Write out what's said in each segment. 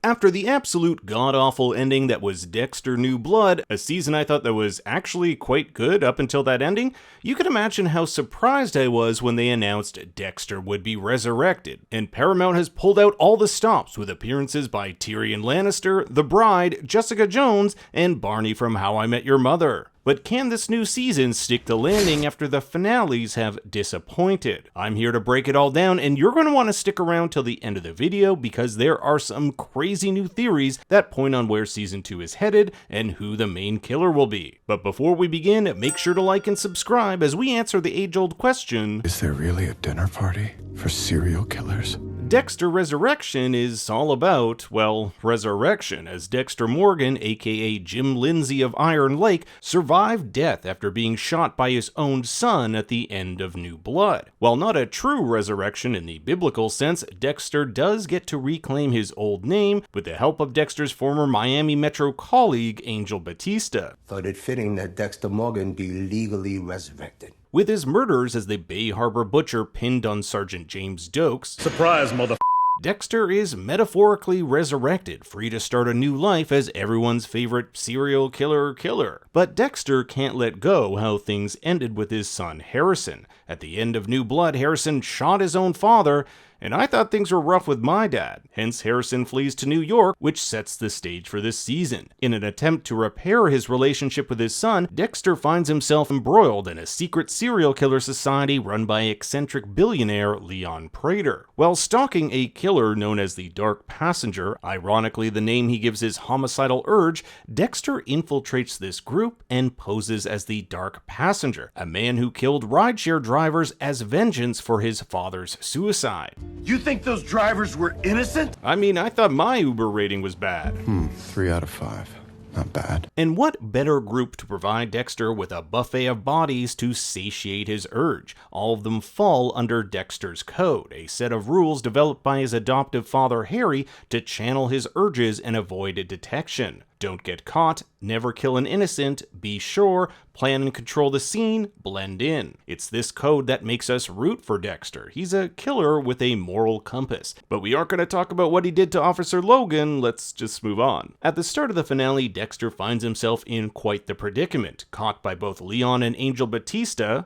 After the absolute god-awful ending that was Dexter New Blood, a season I thought that was actually quite good up until that ending, you can imagine how surprised I was when they announced Dexter would be resurrected. And Paramount has pulled out all the stops with appearances by Tyrion Lannister, The Bride, Jessica Jones, and Barney from How I Met Your Mother. But can this new season stick the landing after the finales have disappointed? I'm here to break it all down, and you're going to want to stick around till the end of the video because there are some crazy new theories that point on where season 2 is headed and who the main killer will be. But before we begin, make sure to like and subscribe as we answer the age-old question: is there really a dinner party for serial killers? Dexter Resurrection is all about, well, resurrection, as Dexter Morgan, aka Jim Lindsay of Iron Lake, survived death after being shot by his own son at the end of New Blood. While not a true resurrection in the biblical sense, Dexter does get to reclaim his old name with the help of Dexter's former Miami Metro colleague, Angel Batista. Thought it fitting that Dexter Morgan be legally resurrected. With his murders as the Bay Harbor Butcher pinned on Sergeant James Dokes, surprise, mother. Dexter is metaphorically resurrected, free to start a new life as everyone's favorite serial killer. But Dexter can't let go how things ended with his son Harrison. At the end of New Blood, Harrison shot his own father, and I thought things were rough with my dad. Hence, Harrison flees to New York, which sets the stage for this season. In an attempt to repair his relationship with his son, Dexter finds himself embroiled in a secret serial killer society run by eccentric billionaire Leon Prater. While stalking a killer known as the Dark Passenger, ironically the name he gives his homicidal urge, Dexter infiltrates this group and poses as the Dark Passenger, a man who killed rideshare drivers as vengeance for his father's suicide. You think those drivers were innocent? I mean, I thought my Uber rating was bad. 3 out of 5. Not bad. And what better group to provide Dexter with a buffet of bodies to satiate his urge? All of them fall under Dexter's Code, a set of rules developed by his adoptive father Harry to channel his urges and avoid detection. Don't get caught, never kill an innocent, be sure, plan and control the scene, blend in. It's this code that makes us root for Dexter. He's a killer with a moral compass. But we aren't going to talk about what he did to Officer Logan, let's just move on. At the start of the finale, Dexter finds himself in quite the predicament, caught by both Leon and Angel Batista.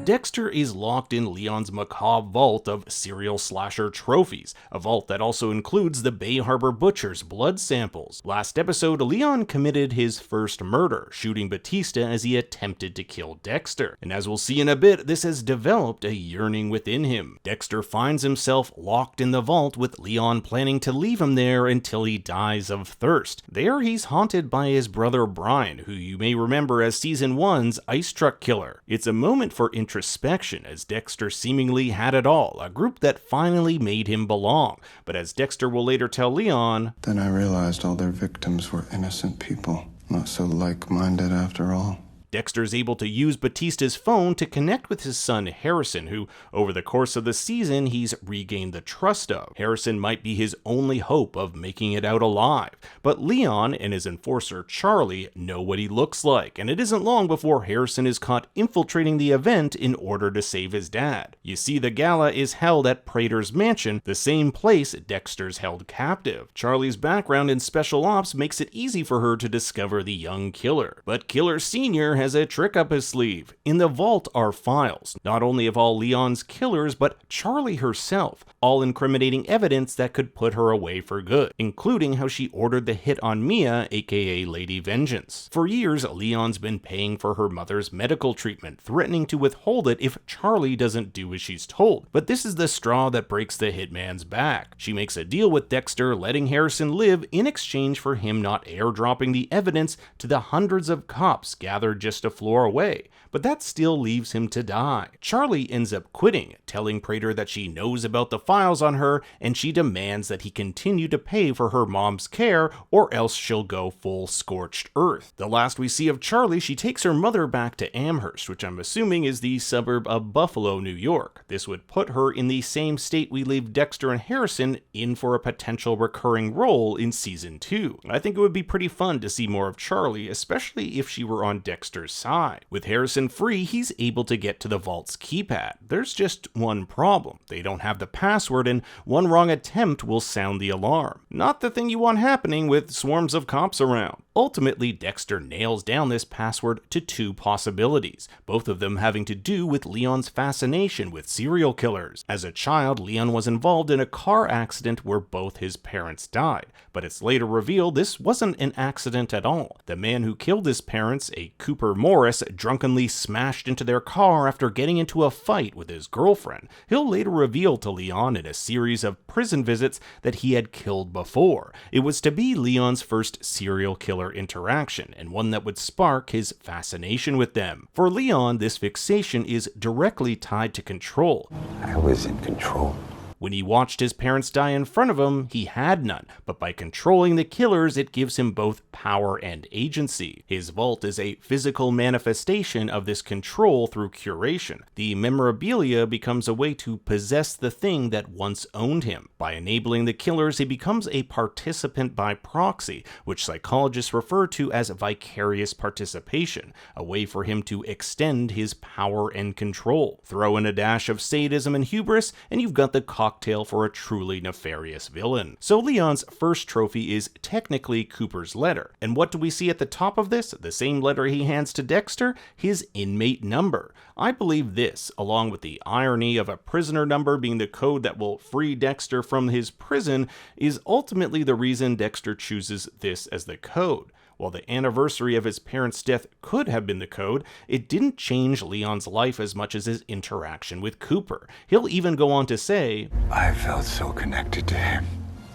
Dexter is locked in Leon's macabre vault of serial slasher trophies, a vault that also includes the Bay Harbor Butcher's blood samples. Last episode, Leon committed his first murder, shooting Batista as he attempted to kill Dexter. And as we'll see in a bit, this has developed a yearning within him. Dexter finds himself locked in the vault with Leon planning to leave him there until he dies of thirst. There he's haunted by his brother Brian, who you may remember as Season 1's Ice Truck Killer. It's a moment for introspection as Dexter seemingly had it all, a group that finally made him belong. But as Dexter will later tell Leon, then I realized all their victims were innocent people, not so like-minded after all. Dexter's able to use Batista's phone to connect with his son Harrison, who, over the course of the season, he's regained the trust of. Harrison might be his only hope of making it out alive, but Leon and his enforcer Charlie know what he looks like, and it isn't long before Harrison is caught infiltrating the event in order to save his dad. You see, the gala is held at Prater's mansion, the same place Dexter's held captive. Charlie's background in special ops makes it easy for her to discover the young killer, but Killer Sr. has a trick up his sleeve. In the vault are files, not only of all Leon's killers, but Charlie herself, all incriminating evidence that could put her away for good, including how she ordered the hit on Mia, aka Lady Vengeance. For years, Leon's been paying for her mother's medical treatment, threatening to withhold it if Charlie doesn't do as she's told. But this is the straw that breaks the hitman's back. She makes a deal with Dexter, letting Harrison live in exchange for him not airdropping the evidence to the hundreds of cops gathered just a floor away, but that still leaves him to die. Charlie ends up quitting, telling Prater that she knows about the files on her and she demands that he continue to pay for her mom's care or else she'll go full scorched earth. The last we see of Charlie, she takes her mother back to Amherst, which I'm assuming is the suburb of Buffalo, New York. This would put her in the same state we leave Dexter and Harrison in for a potential recurring role in Season 2. I think it would be pretty fun to see more of Charlie, especially if she were on Dexter's Dexter's side. With Harrison free, he's able to get to the vault's keypad. There's just one problem. They don't have the password, and one wrong attempt will sound the alarm. Not the thing you want happening with swarms of cops around. Ultimately, Dexter nails down this password to two possibilities, both of them having to do with Leon's fascination with serial killers. As a child, Leon was involved in a car accident where both his parents died, but it's later revealed this wasn't an accident at all. The man who killed his parents, a Cooper Morris, drunkenly smashed into their car after getting into a fight with his girlfriend. He'll later reveal to Leon in a series of prison visits that he had killed before. It was to be Leon's first serial killer interaction, and one that would spark his fascination with them. For Leon, this fixation is directly tied to control. I was in control. When he watched his parents die in front of him, he had none, but by controlling the killers, it gives him both power and agency. His vault is a physical manifestation of this control through curation. The memorabilia becomes a way to possess the thing that once owned him. By enabling the killers, he becomes a participant by proxy, which psychologists refer to as vicarious participation, a way for him to extend his power and control. Throw in a dash of sadism and hubris, and you've got the cocktail for a truly nefarious villain. So Leon's first trophy is technically Cooper's letter. And what do we see at the top of this? The same letter he hands to Dexter? His inmate number. I believe this, along with the irony of a prisoner number being the code that will free Dexter from his prison, is ultimately the reason Dexter chooses this as the code. While the anniversary of his parents' death could have been the code, it didn't change Leon's life as much as his interaction with Cooper. He'll even go on to say, I felt so connected to him.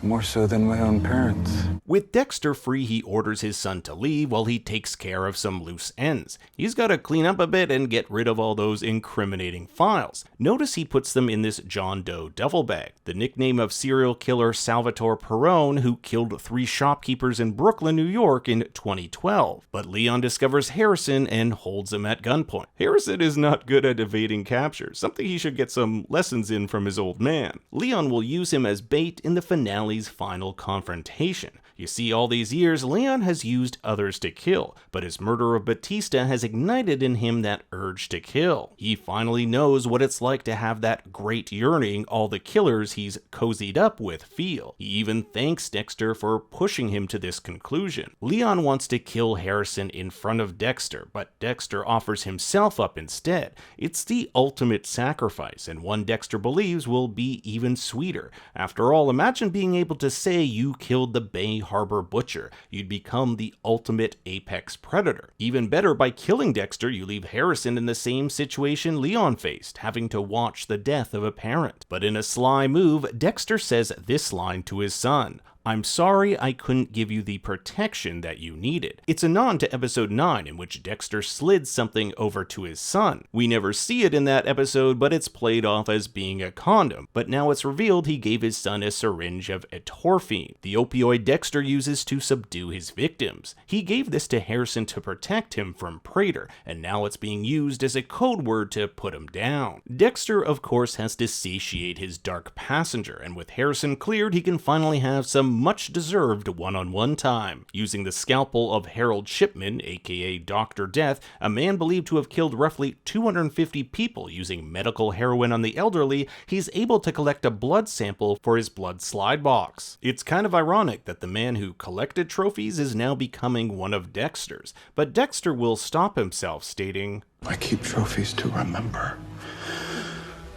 More so than my own parents. With Dexter free, he orders his son to leave while he takes care of some loose ends. He's got to clean up a bit and get rid of all those incriminating files. Notice he puts them in this John Doe duffel bag, the nickname of serial killer Salvatore Perrone, who killed 3 shopkeepers in Brooklyn, New York in 2012. But Leon discovers Harrison and holds him at gunpoint. Harrison is not good at evading capture, something he should get some lessons in from his old man. Leon will use him as bait in the finale's final confrontation. You see, all these years, Leon has used others to kill, but his murder of Batista has ignited in him that urge to kill. He finally knows what it's like to have that great yearning all the killers he's cozied up with feel. He even thanks Dexter for pushing him to this conclusion. Leon wants to kill Harrison in front of Dexter, but Dexter offers himself up instead. It's the ultimate sacrifice, and one Dexter believes will be even sweeter. After all, imagine being able to say you killed the Bay Harbor Butcher. You'd become the ultimate apex predator. Even better, by killing Dexter, you leave Harrison in the same situation Leon faced, having to watch the death of a parent. But in a sly move, Dexter says this line to his son: I'm sorry I couldn't give you the protection that you needed. It's a nod to episode 9, in which Dexter slid something over to his son. We never see it in that episode, but it's played off as being a condom. But now it's revealed he gave his son a syringe of etorphine, the opioid Dexter uses to subdue his victims. He gave this to Harrison to protect him from Prater, and now it's being used as a code word to put him down. Dexter, of course, has to satiate his dark passenger, and with Harrison cleared, he can finally have some much-deserved one-on-one time. Using the scalpel of Harold Shipman, aka Dr. Death, a man believed to have killed roughly 250 people using medical heroin on the elderly, he's able to collect a blood sample for his blood slide box. It's kind of ironic that the man who collected trophies is now becoming one of Dexter's, but Dexter will stop himself, stating, I keep trophies to remember.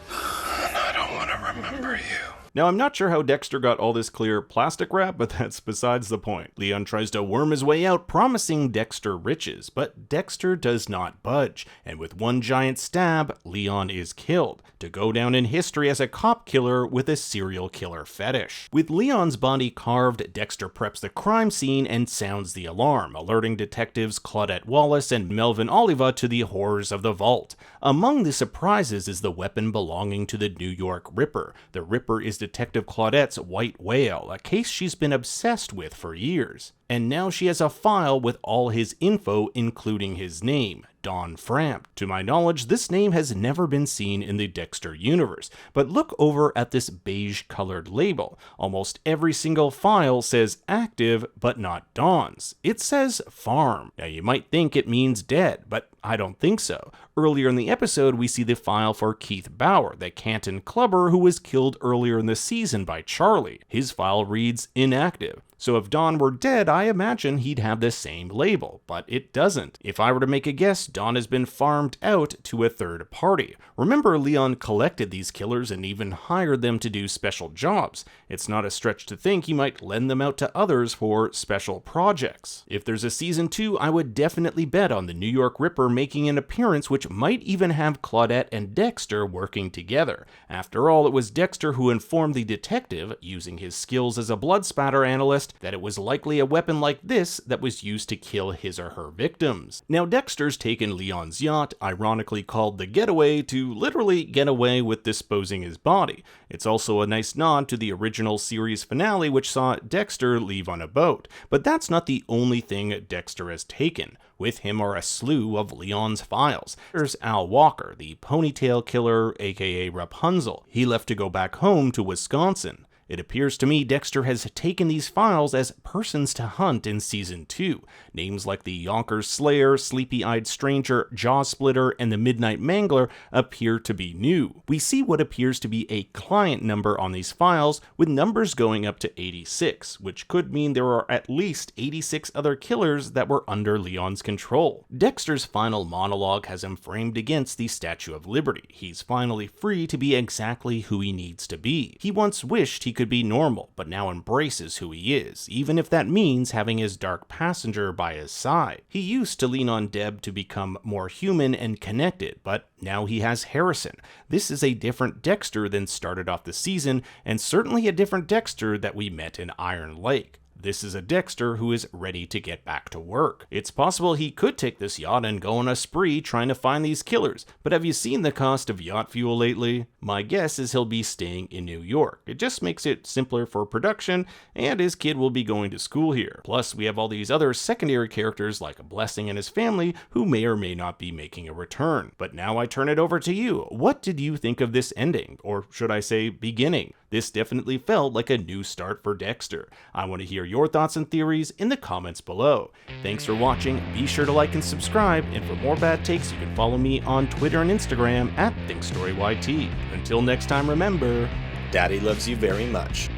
And I don't want to remember you. Now, I'm not sure how Dexter got all this clear plastic wrap, but that's besides the point. Leon tries to worm his way out, promising Dexter riches, but Dexter does not budge, and with one giant stab, Leon is killed, to go down in history as a cop killer with a serial killer fetish. With Leon's body carved, Dexter preps the crime scene and sounds the alarm, alerting detectives Claudette Wallace and Melvin Oliva to the horrors of the vault. Among the surprises is the weapon belonging to the New York Ripper. The Ripper is Detective Claudette's white whale, a case she's been obsessed with for years. And now she has a file with all his info, including his name, Don Frampt. To my knowledge, this name has never been seen in the Dexter universe, but look over at this beige-colored label. Almost every single file says active, but not Don's. It says farm. Now you might think it means dead, but I don't think so. Earlier in the episode, we see the file for Keith Bauer, the Canton clubber who was killed earlier in the season by Charlie. His file reads inactive. So if Don were dead, I imagine he'd have the same label, but it doesn't. If I were to make a guess, Don has been farmed out to a third party. Remember, Leon collected these killers and even hired them to do special jobs. It's not a stretch to think he might lend them out to others for special projects. If there's a season 2, I would definitely bet on the New York Ripper making an appearance, which might even have Claudette and Dexter working together. After all, it was Dexter who informed the detective, using his skills as a blood spatter analyst, that it was likely a weapon like this that was used to kill his or her victims. Now, Dexter's taken Leon's yacht, ironically called the Getaway, to literally get away with disposing his body. It's also a nice nod to the original series finale, which saw Dexter leave on a boat. But that's not the only thing Dexter has taken. With him are a slew of Leon's files. There's Al Walker, the ponytail killer, aka Rapunzel. He left to go back home to Wisconsin. It appears to me Dexter has taken these files as persons to hunt in Season 2. Names like the Yonkers Slayer, Sleepy-Eyed Stranger, Jaw Splitter, and the Midnight Mangler appear to be new. We see what appears to be a client number on these files, with numbers going up to 86, which could mean there are at least 86 other killers that were under Leon's control. Dexter's final monologue has him framed against the Statue of Liberty. He's finally free to be exactly who he needs to be. He once wished he could be normal, but now embraces who he is, even if that means having his dark passenger by his side. He used to lean on Deb to become more human and connected, but now he has Harrison. This is a different Dexter than started off the season, and certainly a different Dexter that we met in Iron Lake. This is a Dexter who is ready to get back to work. It's possible he could take this yacht and go on a spree trying to find these killers, but have you seen the cost of yacht fuel lately? My guess is he'll be staying in New York. It just makes it simpler for production, and his kid will be going to school here. Plus, we have all these other secondary characters like Blessing and his family who may or may not be making a return. But now I turn it over to you. What did you think of this ending? Or should I say beginning? This definitely felt like a new start for Dexter. I want to hear your thoughts and theories in the comments below. Thanks for watching, be sure to like and subscribe, and for more bad takes you can follow me on Twitter and Instagram at ThinkStoryYT. Until next time, remember, Daddy loves you very much.